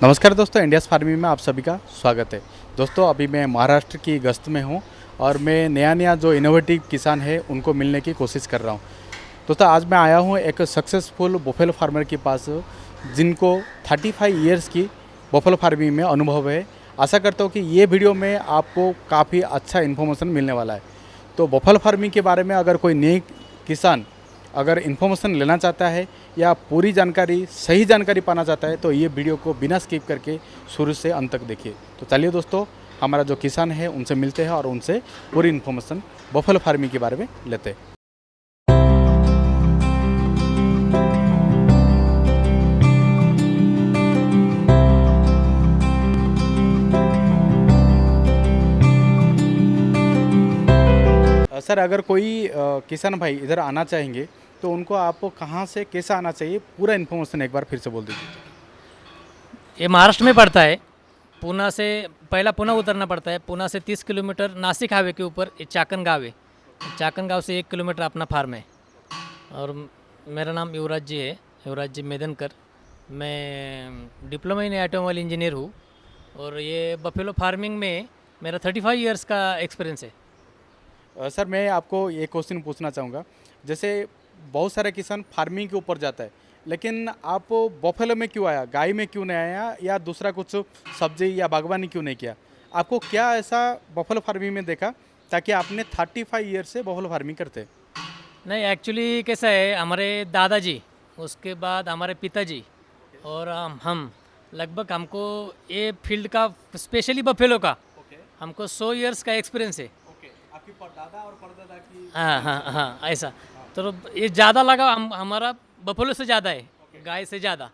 नमस्कार दोस्तों, India's farming में आप सभी का स्वागत है। दोस्तों अभी मैं महाराष्ट्र की गश्त में हूँ और मैं नया जो इनोवेटिव किसान है उनको मिलने की कोशिश कर रहा हूँ। दोस्तों आज मैं आया हूँ एक सक्सेसफुल बफेलो फार्मर के पास जिनको 35 इयर्स की बफेलो फार्मिंग में अनुभव है। आशा करता हूँ कि ये वीडियो में आपको काफ़ी अच्छा इन्फॉर्मेशन मिलने वाला है। तो बफेलो फार्मिंग के बारे में अगर कोई नए किसान अगर इन्फॉर्मेशन लेना चाहता है या पूरी जानकारी सही जानकारी पाना चाहता है तो ये वीडियो को बिना स्किप करके शुरू से अंत तक देखिए। तो चलिए दोस्तों, हमारा जो किसान है उनसे मिलते हैं और उनसे पूरी इन्फॉर्मेशन बफेलो फार्मिंग के बारे में लेते हैं। सर अगर कोई किसान भाई इधर आना चाहेंगे तो उनको आपको कहाँ से कैसा आना चाहिए, पूरा इन्फॉर्मेशन एक बार फिर से बोल दीजिए। ये महाराष्ट्र में पड़ता है। पूना से पहला पूना उतरना पड़ता है। पूना से 30 किलोमीटर नासिक हाईवे के ऊपर ये चाकन गाँव है। चाकन गाँव से 1 किलोमीटर अपना फार्म है। और मेरा नाम युवराज जी है, युवराज जी मेदनकर। मैं डिप्लोमा इन ऑटोमोबाइल इंजीनियर हूँ और ये बफेलो फार्मिंग में मेरा 35 इयर्स का एक्सपीरियंस है। सर मैं आपको ये क्वेश्चन पूछना चाहूँगा, जैसे बहुत सारे किसान फार्मिंग के ऊपर जाता है, लेकिन आप बफेलो में क्यों आया, गाय में क्यों नहीं आया या दूसरा कुछ सब्जी या बागवानी क्यों नहीं किया? आपको क्या ऐसा बफेलो फार्मिंग में देखा ताकि आपने 35 ईयर से बफेलो फार्मिंग करते? नहीं, एक्चुअली कैसा है, हमारे दादाजी, उसके बाद हमारे पिताजी और हम लगभग हमको ये फील्ड का स्पेशली बफेलो का हमको 100 इयर्स का एक्सपीरियंस है। आपकी दादा और परदादा की? हाँ हाँ हाँ, ऐसा तो ये ज़्यादा लगा हमारा बफेलो से ज़्यादा है, गाय से ज़्यादा।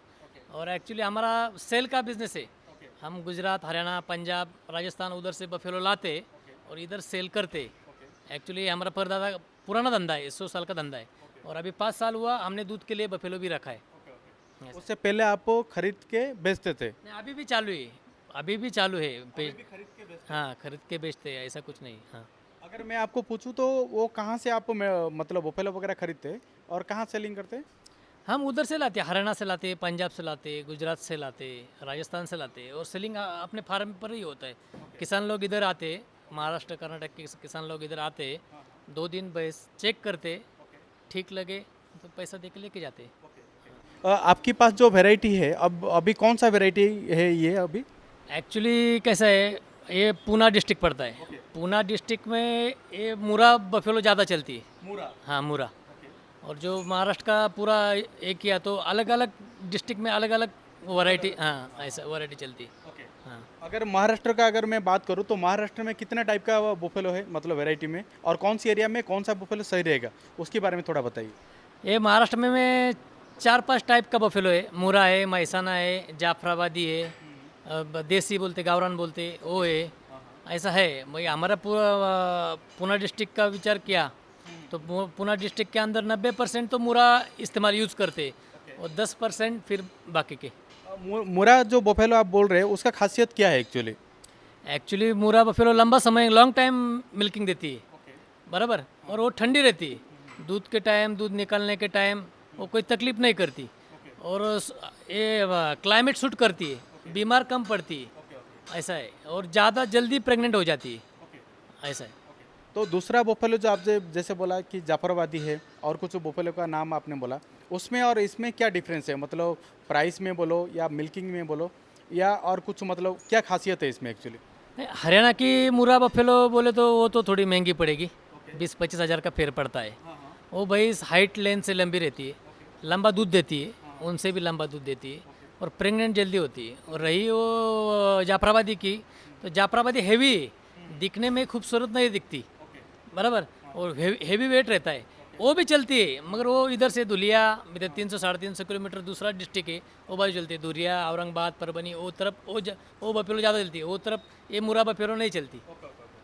और एक्चुअली हमारा सेल का बिजनेस है। हम गुजरात, हरियाणा, पंजाब, राजस्थान उधर से बफेलो लाते और इधर सेल करते। एक्चुअली हमारा परदादा पुराना धंधा है, 100 साल का धंधा है। और अभी 5 साल हुआ हमने दूध के लिए बफेलो भी रखा है। उससे पहले आप खरीद के बेचते थे? नहीं, अभी भी चालू है, अभी भी चालू है। खरीद के बेचते? हाँ, खरीद के बेचते हैं, ऐसा कुछ नहीं। हाँ, अगर मैं आपको पूछूं तो वो कहाँ से आप मतलब बफेलो वगैरह खरीदते और कहाँ सेलिंग करते? हम उधर से लाते, हरियाणा से लाते, पंजाब से लाते, गुजरात से लाते, राजस्थान से लाते और सेलिंग अपने फार्म पर ही होता है। किसान लोग इधर आते, महाराष्ट्र कर्नाटक के किसान लोग इधर आते, 2 दिन बस चेक करते, ठीक लगे तो पैसा दे के लेके जाते। आपके पास जो वैरायटी है अब अभी कौन सा वैरायटी है ये अभी? एक्चुअली कैसा है, ये पूना डिस्ट्रिक्ट पड़ता है। पूना डिस्ट्रिक्ट में ये मुरा बफेलो ज़्यादा चलती है। मुरा? हाँ, मुरा। और जो महाराष्ट्र का पूरा एक किया तो अलग अलग डिस्ट्रिक्ट में अलग अलग वैरायटी, हाँ ऐसा वैरायटी चलती है। हाँ, अगर महाराष्ट्र का अगर मैं बात करूँ तो महाराष्ट्र में कितना टाइप का बुफेलो है, मतलब वैरायटी में, और कौन सी एरिया में कौन सा बुफेलो सही रहेगा उसके बारे में थोड़ा बताइए। ये महाराष्ट्र में 4-5 टाइप का बफेलो है। मुरा है, महसाना है, जाफराबादी है, देसी बोलते, गावरान बोलते, वो है। ऐसा है। वही हमारा पूरा पूना डिस्ट्रिक्ट का विचार किया तो पूना डिस्ट्रिक्ट के अंदर 90% तो मुरा इस्तेमाल यूज़ करते और 10% फिर बाकी के। मुरा जो बुफेलो आप बोल रहे हैं उसका खासियत क्या है एक्चुअली? एक्चुअली मुरा बफेलो लंबा समय, लॉन्ग टाइम मिल्किंग देती है, बराबर। और वो ठंडी रहती है, दूध के टाइम, दूध निकालने के टाइम वो कोई तकलीफ नहीं करती। और ये क्लाइमेट सूट करती है, बीमार कम पड़ती है, ऐसा है। और ज़्यादा जल्दी प्रेग्नेंट हो जाती है, ऐसा है। तो दूसरा बुफेलो जो आपने जैसे बोला कि जाफराबादी है और कुछ बुफेलो का नाम आपने बोला, उसमें और इसमें क्या डिफरेंस है? मतलब प्राइस में बोलो या मिल्किंग में बोलो या और कुछ, मतलब क्या खासियत है इसमें एक्चुअली? नहीं, हरियाणा की मुरा बफेलो बोले तो वो तो थोड़ी महंगी पड़ेगी, 20-25 हज़ार का फेर पड़ता है। वो भाई हाइट लेंथ से लंबी रहती है, लंबा दूध देती है, उनसे भी लंबा दूध देती है और प्रेग्नेंट जल्दी होती है। और रही वो जाफराबादी की, तो जाफराबादी हैवी है, दिखने में खूबसूरत नहीं दिखती, बराबर। और हेवी वेट रहता है, वो भी चलती है। मगर वो इधर से दुलिया, इधर 300-350 किलोमीटर दूसरा डिस्ट्रिक्ट है, वो बाजू चलती है। दुलिया, औरंगाबाद, परभनी, वो तरफ वो बफेलो ज़्यादा चलती है, वो तरफ ये मुरा बफेलो नहीं चलती।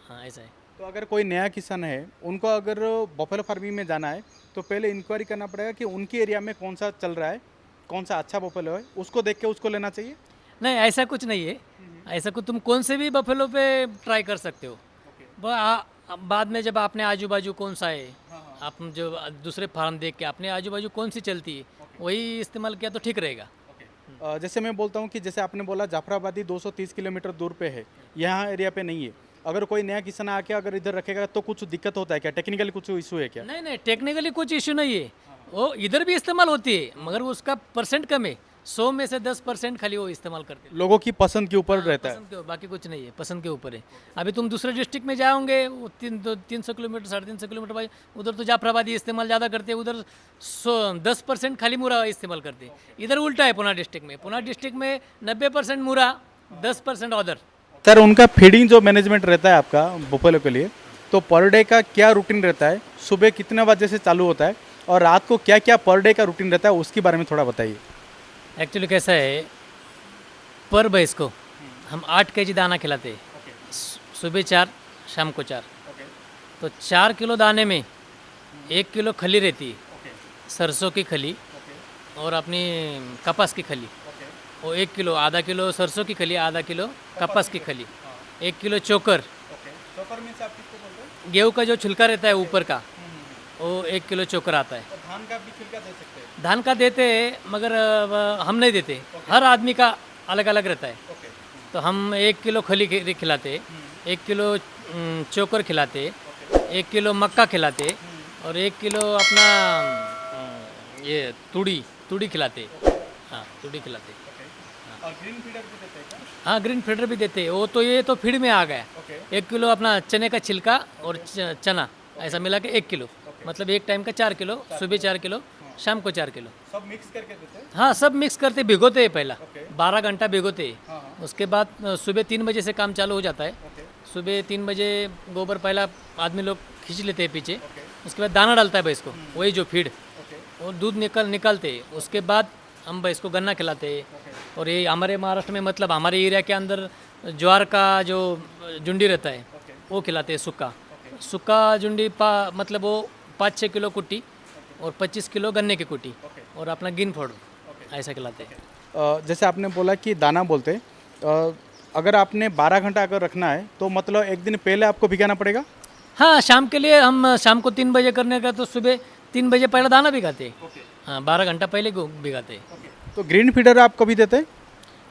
हाँ, ऐसा है। तो अगर कोई नया किसान है, उनको अगर बफेलो फार्मिंग में जाना है तो पहले इंक्वायरी करना पड़ेगा कि उनकी एरिया में कौन सा चल रहा है, कौन सा अच्छा बफेलो है, उसको देख के उसको लेना चाहिए? नहीं, ऐसा कुछ नहीं है। ऐसा कुछ तुम कौन से भी बफेलो पे ट्राई कर सकते हो। बाद में जब आपने आजू बाजू कौन सा है, आप जो दूसरे फार्म देख के आपने आजू बाजू कौन सी चलती है वही इस्तेमाल किया तो ठीक रहेगा। जैसे मैं बोलता हूँ कि जैसे आपने बोला जाफराबादी 230 किलोमीटर दूर पे है, यहाँ एरिया पे नहीं है। अगर कोई नया किसान आके अगर इधर रखेगा तो कुछ दिक्कत होता है क्या, टेक्निकली कुछ इशू है क्या? नहीं नहीं, टेक्निकली कुछ इशू नहीं है, वो इधर भी इस्तेमाल होती है मगर उसका परसेंट कम है। 100 में से 10% खाली वो इस्तेमाल करते हैं। लोगों की पसंद के ऊपर रहता है। पसंद के, बाकी कुछ नहीं है, पसंद के ऊपर है। अभी तुम दूसरे डिस्ट्रिक्ट में जाओगे, वो 300 किलोमीटर 350 किलोमीटर भाई, उधर तो जाफराबादी इस्तेमाल ज़्यादा करते हैं, उधर 10% खाली मुरा इस्तेमाल करते हैं। इधर उल्टा है, पुणे डिस्ट्रिक्ट में, पुणे डिस्ट्रिक्ट में 90% मुरा, 10% अदर। सर उनका फीडिंग जो मैनेजमेंट रहता है आपका बुफेलो के लिए, तो पर डे का क्या रूटीन रहता है? सुबह कितने बजे से चालू होता है और रात को क्या क्या पर डे का रूटीन रहता है, उसके बारे में थोड़ा बताइए। एक्चुअली कैसा है, पर भैंस को हम 8 kg दाना खिलाते हैं, सुबह 4 शाम को 4। तो 4 किलो दाने में 1 किलो खली रहती है, सरसों की खली और अपनी कपास की खली। वो 1 किलो, आधा किलो सरसों की खली, आधा किलो कपास की खली, 1 किलो चोकर। गेहूँ का जो छिलका रहता है ऊपर का, वो 1 किलो चोकर आता है। धान का भी छिलका दे सकते हैं? धान का देते हैं मगर हम नहीं देते, हर आदमी का अलग अलग रहता है। तो हम 1 किलो खली खिलाते, 1 किलो चोकर खिलाते, 1 किलो मक्का खिलाते और 1 किलो अपना ये तूड़ी खिलाते। हाँ, तूड़ी खिलाते। और ग्रीन फीडर भी देते हैं क्या? हाँ, ग्रीन फीडर भी देते हैं। वो तो ये तो फीड में आ गया। 1 किलो अपना चने का छिलका और चना ऐसा मिला के 1 किलो, मतलब एक टाइम का 4 किलो, सुबह 4 किलो, शाम को 4 किलो। सब मिक्स करके देते हैं? हाँ, सब मिक्स करते, भिगोते हैं पहला, 12 घंटा भिगोते हैं। उसके बाद सुबह 3 बजे से काम चालू हो जाता है। सुबह 3 बजे गोबर पहला आदमी लोग खींच लेते हैं पीछे, उसके बाद दाना डालता है भैंस को, वही जो फीड, और दूध निकालते हैं। उसके बाद हम भैंस को गन्ना खिलाते हैं। और ये हमारे महाराष्ट्र में, मतलब हमारे एरिया के अंदर ज्वार का जो जुंडी रहता है वो खिलाते हैं, सूखा जुंडी मतलब वो 5-6 किलो कुट्टी और 25 किलो गन्ने की कुट्टी और अपना गिन फोड़ ऐसा खिलाते हैं। जैसे आपने बोला कि दाना बोलते हैं, अगर आपने 12 घंटा अगर रखना है तो मतलब एक दिन पहले आपको भिगाना पड़ेगा? हाँ, शाम के लिए हम शाम को 3 बजे करने का तो सुबह 3 बजे पहले दाना भिगाते हैं। हाँ, 12 घंटा पहले भिगाते हैं। तो ग्रीन फीडर आप कभी देते हैं?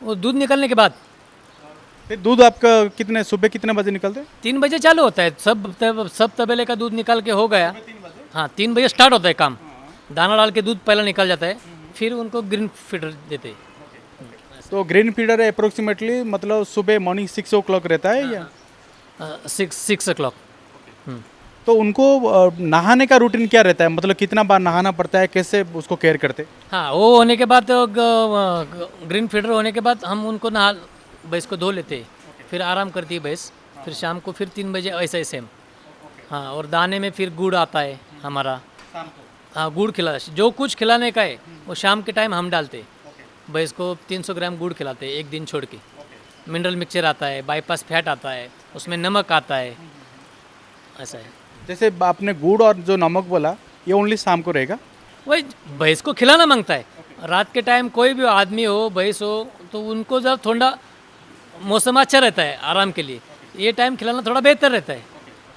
वो दूध निकलने के बाद। फिर दूध आपका कितने, सुबह कितने बजे निकलते हैं? 3 बजे चालू होता है, सब तबेले का दूध निकाल के हो गया। हाँ, 3 बजे स्टार्ट होता है काम, दाना डाल के दूध पहला निकल जाता है, फिर उनको ग्रीन फीडर देते हैं। तो ग्रीन फीडर अप्रोक्सीमेटली मतलब सुबह मॉर्निंग 6 o'clock रहता है या? 6 o'clock। तो उनको नहाने का रूटीन क्या रहता है, मतलब कितना बार नहाना पड़ता है, कैसे उसको केयर करते हैं? हाँ, वो होने के बाद ग्रीन फीडर होने के बाद हम उनको भैंस को धो लेते हैं, फिर आराम करती है भैंस, फिर शाम को फिर 3 बजे ऐसा ही सेम। हाँ, और दाने में फिर गुड़ आता है हमारा। हाँ, गुड़ जो कुछ खिलाने का है वो शाम के टाइम हम डालते हैं। भैंस को 300 ग्राम गुड़ खिलाते हैं एक दिन छोड़ के। मिनरल मिक्सचर आता है, बाईपास फैट आता है, उसमें नमक आता है, ऐसा है। जैसे आपने गुड़ और जो नमक बोला, ये ओनली शाम को रहेगा? वही भैंस को खिलाना मांगता है। रात के टाइम कोई भी आदमी हो, भैंस हो, तो उनको जब थोड़ा मौसम अच्छा रहता है आराम के लिए, ये टाइम खिलाना थोड़ा बेहतर रहता है।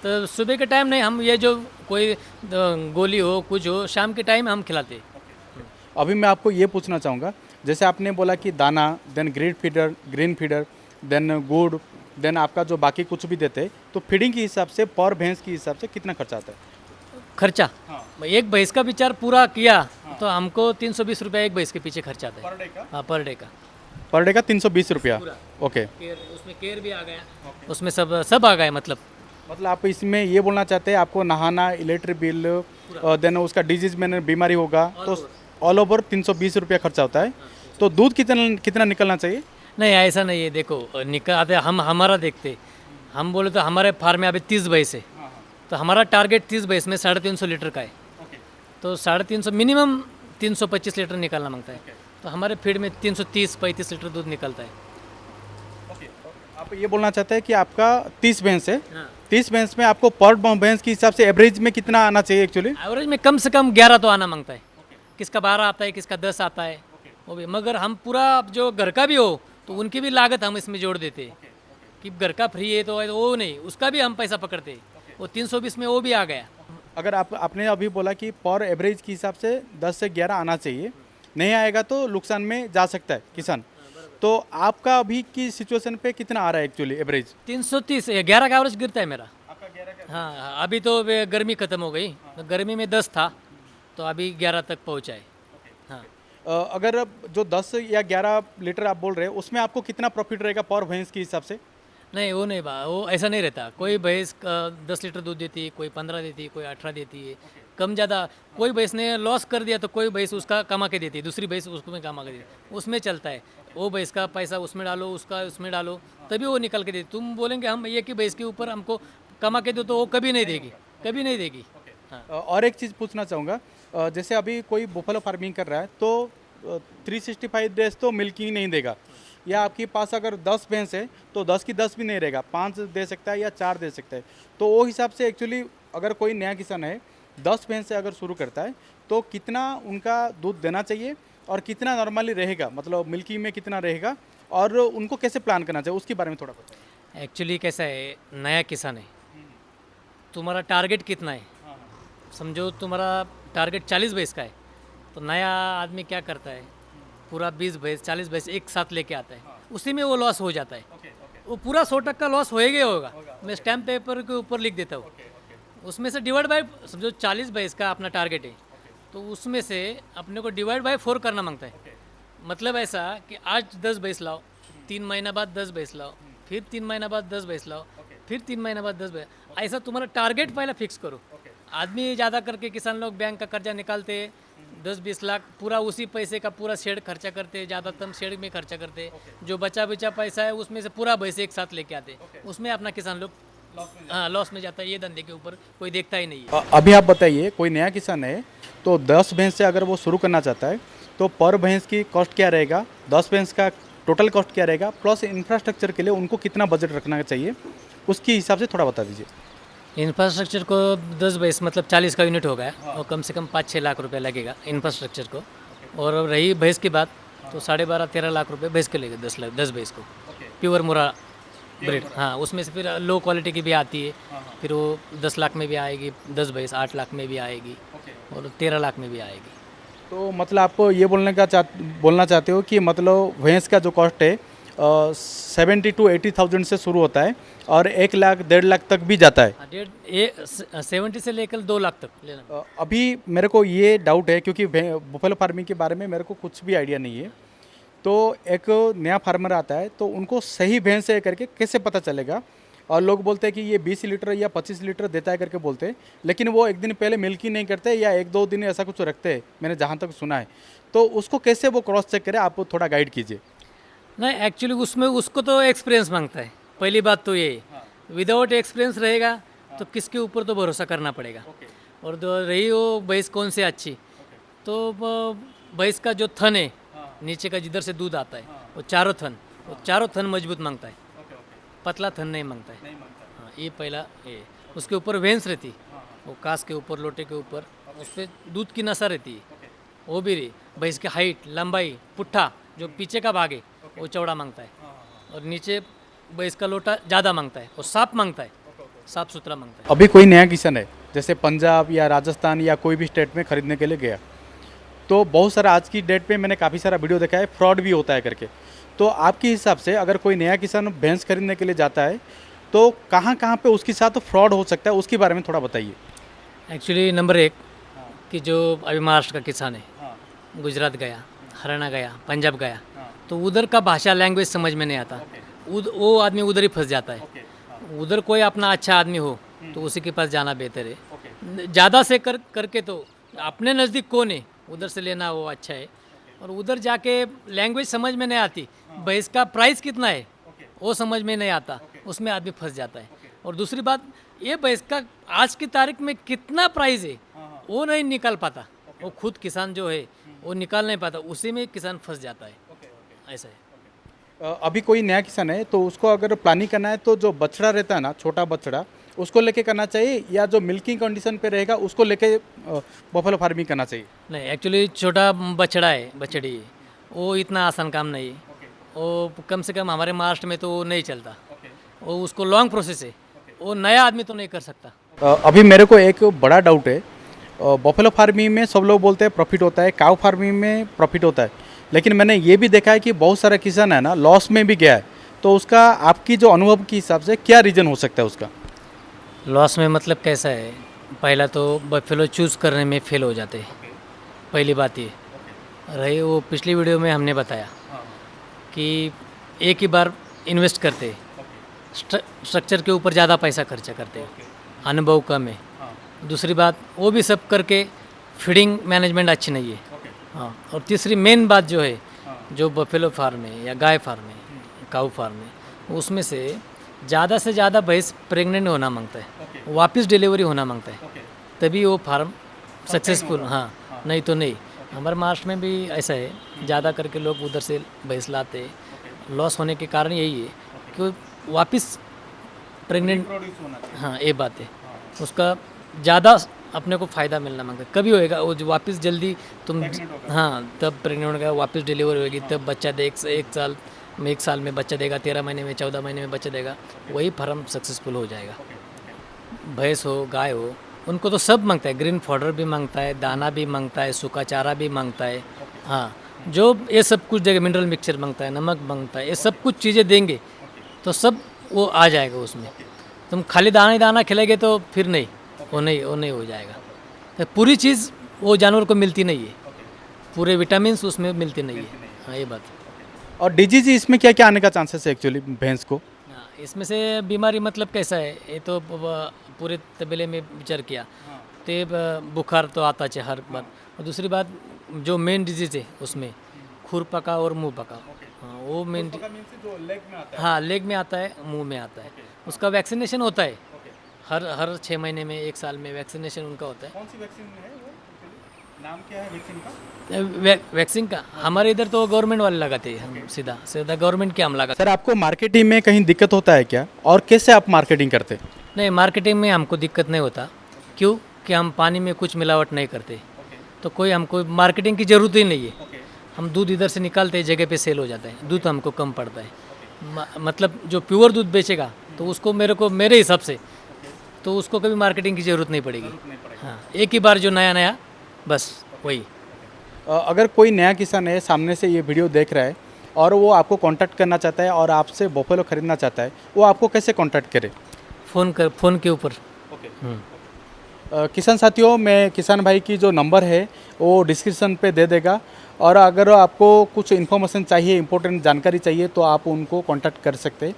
तो सुबह के टाइम नहीं, हम ये जो कोई गोली हो कुछ हो, शाम के टाइम हम खिलाते हैं। अभी मैं आपको ये पूछना चाहूँगा, जैसे आपने बोला कि दाना, देन ग्रीन फीडर, देन गुड़, देन आपका जो बाकी कुछ भी देते हैं, तो फीडिंग के हिसाब से पर भैंस के हिसाब से कितना खर्चा आता है? खर्चा एक भैंस का विचार पूरा किया तो हमको 320 रुपया एक भैंस के पीछे खर्चा आता है। पर डे का? हाँ, पर डे का। पर डे का 320 रुपया? ओके। उसमें केयर भी आ गया, उसमें सब आ गया। मतलब आप इसमें ये बोलना चाहते हैं आपको नहाना, इलेक्ट्रिक बिल, देन उसका डिजीज में बीमारी होगा तो ऑल ओवर 320 रुपया खर्चा होता है। तो दूध कितना निकलना चाहिए? नहीं, ऐसा नहीं है। देखो, निकल आते हम हमारा देखते, हम बोले तो हमारे फार्म में अभी 30 भैंस है, तो हमारा टारगेट 30 भैंस में 350 लीटर का है। तो 350 मिनिमम 325 लीटर निकालना मांगता है। तो हमारे फीड में 330-35 लीटर दूध निकलता है। आप ये बोलना चाहते हैं कि आपका 30 भैंस है, हाँ। 30 भैंस में आपको पर भैंस के हिसाब से एवरेज में कितना आना चाहिए एक्चुअली? एवरेज में कम से कम 11 तो आना मांगता है। किसका 12 आता है, किसका 10 आता है, वो भी। मगर हम पूरा जो घर का भी हो तो उनकी भी लागत हम इसमें जोड़ देते हैं कि घर का फ्री है तो वो नहीं, उसका भी हम पैसा पकड़ते हैं। वो 320 में वो भी आ गया। अगर आपने अभी बोला कि पर एवरेज के हिसाब से 10 से 11 आना चाहिए, नहीं आएगा तो नुकसान में जा सकता है किसान। तो आपका अभी की सिचुएशन पे कितना आ रहा है एक्चुअली एवरेज? 330 11 का एवरेज गिरता है मेरा। हाँ, अभी तो गर्मी ख़त्म हो गई, तो गर्मी में 10 था, तो अभी 11 तक पहुँचा है। हाँ, अगर अब जो 10 या 11 लीटर आप बोल रहे हैं उसमें आपको कितना प्रॉफिट रहेगा पर भैंस के हिसाब से? नहीं वो नहीं वो ऐसा नहीं रहता। कोई भैंस 10 लीटर दूध देती है, कोई 15 देती है, कोई 18 देती है, कम ज़्यादा। कोई भैंस ने लॉस कर दिया तो कोई भैंस उसका कमा के देती है, दूसरी भैंस उसको में कमा के देती है, उसमें चलता है। वो भैंस का पैसा उसमें डालो, उसका उसमें डालो, तभी वो निकल के देती। तुम बोलेंगे हम एक ही भैंस के ऊपर हमको कमा के दो, तो वो कभी नहीं देगी, कभी नहीं देगी। हाँ, और एक चीज़ पूछना चाहूँगा, जैसे अभी कोई बुफलो फार्मिंग कर रहा है तो 365 डेज तो मिल्किंग नहीं देगा, या आपके पास अगर 10 भैंस है तो 10 की 10 भी नहीं रहेगा, 5 दे सकता है या 4 दे सकता है। तो वो हिसाब से एक्चुअली अगर कोई नया किसान है 10 भैंस से अगर शुरू करता है तो कितना उनका दूध देना चाहिए और कितना नॉर्मली रहेगा, मतलब मिल्किंग में कितना रहेगा, और उनको कैसे प्लान करना चाहिए उसके बारे में थोड़ा बताइए। एक्चुअली कैसा है, नया किसान है, तुम्हारा टारगेट कितना है? समझो तुम्हारा टारगेट 40 भैंस का है, तो नया आदमी क्या करता है, पूरा 20 भैंस 40 भैंस एक साथ लेके आता है, उसी में वो लॉस हो जाता है। वो पूरा 100% लॉस होएगा ही होगा। मैं स्टैम्प पेपर के ऊपर लिख देता हूँ, उसमें से डिवाइड बाय, समझो 40 भैंस का अपना टारगेट है, तो उसमें से अपने को डिवाइड बाय 4 करना मांगता है। मतलब ऐसा कि आज 10 भैंस लाओ, 3 महीना बाद 10 भैंस लाओ, फिर 3 महीना बाद 10 भैंस लाओ, फिर 3 महीना बाद 10 भैंस। ऐसा तुम्हारा टारगेट पहले फिक्स करो। आदमी ज़्यादा करके किसान लोग बैंक का कर्जा निकालते 10-20 लाख, पूरा उसी पैसे का पूरा शेड खर्चा करते, ज़्यादातर शेड में खर्चा करते। जो बचा बचा पैसा है उसमें से पूरा भैंस एक साथ लेके आते, उसमें अपना किसान लोग हाँ लॉस में जाता है। ये धंधे के ऊपर कोई देखता ही नहीं है। अभी आप बताइए, कोई नया किसान है तो 10 भैंस से अगर वो शुरू करना चाहता है तो पर भैंस की कॉस्ट क्या रहेगा, 10 भैंस का टोटल कॉस्ट क्या रहेगा, प्लस इंफ्रास्ट्रक्चर के लिए उनको कितना बजट रखना चाहिए, उसके हिसाब से थोड़ा बता दीजिए। इंफ्रास्ट्रक्चर को 10 भैंस मतलब 40 का यूनिट हो गया, और कम से कम 5-6 लाख रुपए लगेगा इंफ्रास्ट्रक्चर को। और रही भैंस की बात, तो 12.5-13 लाख रुपए भैंस के लेगा, 10 भैंस को प्योर मुरा ब्रीड। हाँ, उसमें से फिर लो क्वालिटी की भी आती है, फिर वो 10 लाख में भी आएगी, 10 भैंस 8 लाख में भी आएगी, और 13 लाख में भी आएगी। तो मतलब आप ये बोलना चाहते हो कि मतलब भैंस का जो कॉस्ट है 70 to 80,000 से शुरू होता है और 1 लाख 1.5 लाख तक भी जाता है। 70 से लेकर 2 लाख तक लेना। अभी मेरे को ये डाउट है क्योंकि बुफलो फार्मिंग के बारे में मेरे को कुछ भी आइडिया नहीं है। तो एक नया फार्मर आता है तो उनको सही भैंस है करके कैसे पता चलेगा? और लोग बोलते हैं कि ये 20 लीटर या 25 लीटर देता है करके बोलते हैं, लेकिन वो एक दिन पहले मिल्क ही नहीं करते या 1-2 दिन ऐसा कुछ रखते हैं, मैंने जहाँ तक सुना है। तो उसको कैसे वो क्रॉस चेक करे, आप थोड़ा गाइड कीजिए। नहीं, एक्चुअली उसमें उसको तो एक्सपीरियंस मांगता है, पहली बात तो ये। विदाउट एक्सपीरियंस रहेगा तो किसके ऊपर तो भरोसा करना पड़ेगा। और रही वो भैंस कौन से अच्छी, तो भैंस का जो थन है नीचे का, जिधर से दूध आता है, वो चारों थन मजबूत मांगता है, पतला थन नहीं मांगता है। हाँ, ये पहला ये। उसके ऊपर वेंस रहती, वो कास के ऊपर, लोटे के ऊपर, उस पर दूध की नशा रहती है, वो भी रही। भैंस की हाइट, लंबाई, पुट्ठा जो पीछे का भाग है वो चौड़ा मांगता है, और नीचे भैंस का लोटा ज़्यादा मांगता है, और साफ मांगता है, साफ सुथरा मांगता है। अभी कोई नया किसान है, जैसे पंजाब या राजस्थान या कोई भी स्टेट में खरीदने के लिए गया, तो बहुत सारा आज की डेट पे मैंने काफ़ी सारा वीडियो देखा है, फ्रॉड भी होता है करके। तो आपके हिसाब से अगर कोई नया किसान भैंस खरीदने के लिए जाता है तो कहाँ कहाँ पे उसके साथ फ्रॉड हो सकता है, उसके बारे में थोड़ा बताइए। एक्चुअली नंबर 1 कि जो अभी महाराष्ट्र का किसान है, गुजरात गया, हरियाणा गया, पंजाब गया, तो उधर का भाषा लैंग्वेज समझ में नहीं आता, वो आदमी उधर ही फंस जाता है। उधर कोई अपना अच्छा आदमी हो तो उसी के पास जाना बेहतर है। ज़्यादा से करके तो अपने नज़दीक कौन है उधर से लेना वो अच्छा है। और उधर जाके लैंग्वेज समझ में नहीं आती, भैंस का प्राइस कितना है वो समझ में नहीं आता, उसमें आदमी फंस जाता है। और दूसरी बात, ये भैंस का आज की तारीख में कितना प्राइस है वो नहीं निकाल पाता, वो खुद किसान जो है वो निकाल नहीं पाता, उसी में किसान फंस जाता है। ऐसा है। अभी कोई नया किसान है तो उसको अगर प्लानिंग करना है तो जो बछड़ा रहता है ना, छोटा बछड़ा, उसको लेके करना चाहिए या जो मिल्किंग कंडीशन पे रहेगा उसको लेके बफलो फार्मिंग करना चाहिए? नहीं, एक्चुअली छोटा बछड़ा है, बछड़ी है, वो इतना आसान काम नहीं है। वो कम से कम हमारे महाराष्ट्र में तो वो नहीं चलता, वो उसको लॉन्ग प्रोसेस है, वो नया आदमी तो नहीं कर सकता। अभी मेरे को एक बड़ा डाउट है, बफेलो फार्मिंग में सब लोग बोलते हैं प्रॉफिट होता है, काऊ फार्मिंग में प्रॉफिट होता है, लेकिन मैंने ये भी देखा है कि बहुत सारा किसान है ना लॉस में भी गया है। तो उसका आपकी जो अनुभव के हिसाब से क्या रीज़न हो सकता है उसका? लॉस में मतलब कैसा है, पहला तो बफेलो चूज़ करने में फेल हो जाते हैं, पहली बात ये रही। वो पिछली वीडियो में हमने बताया कि एक ही बार इन्वेस्ट करते, स्ट्रक्चर के ऊपर ज़्यादा पैसा खर्चा करते, अनुभव कम है। दूसरी बात वो भी सब करके फीडिंग मैनेजमेंट अच्छी नहीं है। हाँ, और तीसरी मेन बात जो है, जो बफेलो फार्म है या गाय फार्म है, काऊ फार्म है, उसमें से ज़्यादा भैंस प्रेग्नेंट होना मांगता है, वापस डिलीवरी होना मांगता है, तभी वो फार्म सक्सेसफुल। हाँ, नहीं तो नहीं। हमारे महाराष्ट्र में भी ऐसा है, ज़्यादा करके लोग उधर से भैंस लाते। लॉस होने के कारण यही है कि वापस प्रेग्नेंट, हाँ ये बात है, उसका ज़्यादा अपने को फ़ायदा मिलना मांगता है। कभी होएगा वो जो वापस जल्दी तुम, हाँ तब प्रेग्नेंट होगा, वापस डिलीवर होगी, तब बच्चा दे, एक साल में बच्चा देगा, 13 महीने में, 14 महीने में बच्चा देगा, वही फार्म सक्सेसफुल हो जाएगा। भैंस हो गाय हो, उनको तो सब मांगता है, ग्रीन फॉडर भी मांगता है, दाना भी मांगता है, सूखा चारा भी मांगता है। हाँ, जो ये सब कुछ देगा, मिनरल मिक्सचर मांगता है, नमक मांगता है, ये सब कुछ चीज़ें देंगे तो सब वो आ जाएगा उसमें। तुम खाली दाना ही दाना खिलाएंगे तो फिर नहीं, वो नहीं हो जाएगा। तो पूरी चीज़ वो जानवर को मिलती नहीं है, पूरे विटामिन्स उसमें मिलते नहीं है। हाँ ये बात। और डिजीज इसमें क्या क्या आने का चांसेस है एक्चुअली भैंस को? हाँ, इसमें से बीमारी मतलब कैसा है, ये तो पूरे तबेले में विचार किया तो बुखार तो आता है हर बार। और दूसरी बात जो मेन डिजीज़ है उसमें खुर पका और मुंह पका, हाँ वो मेन। हाँ, लेग में आता है, मुंह में आता है। उसका वैक्सीनेशन होता है हर 6 महीने में, 1 साल में वैक्सीनेशन उनका होता है। कौन सी वैक्सीन है वो? नाम क्या है वैक्सीन का? वैक्सीन का हमारे इधर तो गवर्नमेंट वाले लगाते हैं, हम सीधा गवर्नमेंट के हम लगाते सर आपको मार्केटिंग में कहीं दिक्कत होता है क्या, और कैसे आप मार्केटिंग करते? नहीं, मार्केटिंग में हमको दिक्कत नहीं होता। क्यों कि हम पानी में कुछ मिलावट नहीं करते, तो कोई हमको मार्केटिंग की ज़रूरत ही नहीं है। हम दूध इधर से निकालते हैं, जगह पे सेल हो जाता है, दूध हमको कम पड़ता है। मतलब जो प्योर दूध बेचेगा तो उसको मेरे हिसाब से तो उसको कभी मार्केटिंग की ज़रूरत नहीं पड़ेगी। हाँ, एक ही बार जो नया बस वही। अगर कोई नया किसान है सामने से ये वीडियो देख रहा है और वो आपको कांटेक्ट करना चाहता है और आपसे बफेलो खरीदना चाहता है, वो आपको कैसे कांटेक्ट करे? फ़ोन के ऊपर। किसान साथियों, मैं किसान भाई की जो नंबर है वो डिस्क्रिप्शन पे दे देगा, और अगर आपको कुछ इन्फॉर्मेशन चाहिए, इंपॉर्टेंट जानकारी चाहिए, तो आप उनको कांटेक्ट कर सकते हैं।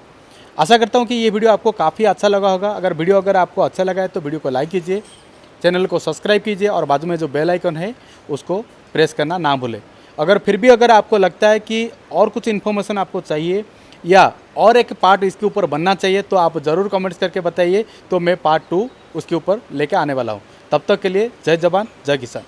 आशा करता हूँ कि ये वीडियो आपको काफ़ी अच्छा लगा होगा। अगर आपको अच्छा लगा है तो वीडियो को लाइक कीजिए, चैनल को सब्सक्राइब कीजिए, और बाजू में जो बेल आइकन है उसको प्रेस करना ना भूलें। अगर आपको लगता है कि और कुछ इन्फॉर्मेशन आपको चाहिए या और एक पार्ट इसके ऊपर बनना चाहिए, तो आप ज़रूर कमेंट्स करके बताइए, तो मैं पार्ट 2 उसके ऊपर लेके आने वाला हूँ। तब तक के लिए जय जवान जय किसान।